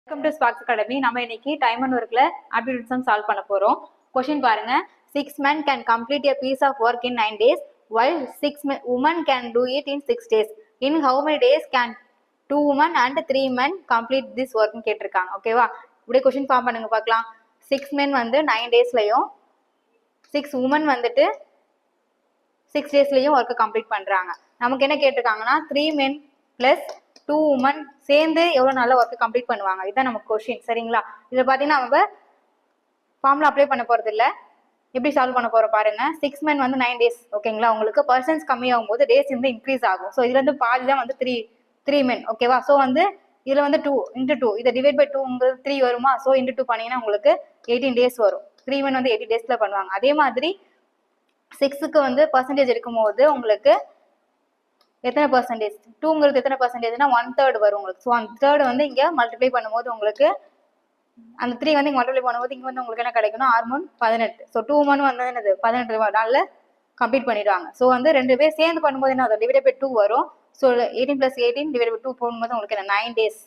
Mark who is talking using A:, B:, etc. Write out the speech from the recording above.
A: Welcome to Sparks academy. நம்ம இன்னைக்கு time and ஒர்க்ல ஆப்டிடியூட் சம் சால்வ் பண்ண போறோம். क्वेश्चन பாருங்க. 6 men can complete a piece of work in 9 days while 6 women can do it in 6 days. In how many days can 2 women and 3 men complete this work னு கேட்டிருக்காங்க. ஓகேவா? இப்படி question form பண்ணுங்க பார்க்கலாம். 6 men வந்து 9 டேஸ்லயும் 6 women வந்துட்டு 6 டேஸ்லயும் work complete பண்றாங்க. நமக்கு என்ன கேட்டிருக்காங்கன்னா 3 men plus 2 women சேர்ந்து எவ்வளவு நாள்ல ஒர்க் கம்ப்ளீட் பண்ணுவாங்க. இதுதான் நமக்கு கொஸ்டின். சரிங்களா? இதுல பாத்தீங்கன்னா நம்ம ஃபார்முலா அப்ளை பண்ண போறது இல்ல. எப்படி சால்வ் பண்ண போறோம் பாருங்க. 6 men வந்து 9 டேஸ். ஓகேங்களா? உங்களுக்கு பர்சன்ஸ் கம்மியாகும் போது டேஸ் வந்து இன்க்ரீஸ் ஆகும். ஸோ இதுல இருந்து பாதி தான் வந்து 3 men. ஓகேவா? ஸோ வந்து இதுல வந்து 2 into 2 இதை டிவைட் பை 2 உங்களுக்கு 3 வருமா? ஸோ into 2 பண்ணீங்கன்னா உங்களுக்கு 18 டேஸ் வரும். 3 men வந்து 80 டேஸ்ல பண்ணுவாங்க. அதே மாதிரி 6க்கு வந்து பர்சன்டேஜ் எடுக்கும்போது உங்களுக்கு எத்தனை பர்சன்டேஜ்? 2ங்கிறது எத்தனை பர்சன்டேஜ்னா 1/3 வரும் உங்களுக்கு. ஸோ 1/3 வந்து இங்க மல்டிப்ளை பண்ணும்போது உங்களுக்கு அந்த 3 வந்து இங்க மல்டிப்ளை பண்ணும்போது இங்க வந்து உங்களுக்கு என்ன கிடைக்கும்னா 6 18. ஸோ 2 மணி வந்து என்னது 18 நாள்ல கம்ப்ளீட் பண்ணிடுவாங்க. ஸோ வந்து ரெண்டு பேர் சேர்ந்து பண்ணும்போது என்ன ஆகும்? டிவைட் பை 2 வரும். ஸோ 18 + 18 டிவைட் பை 2 போடும்போது உங்களுக்கு என்ன 9 டேஸ்.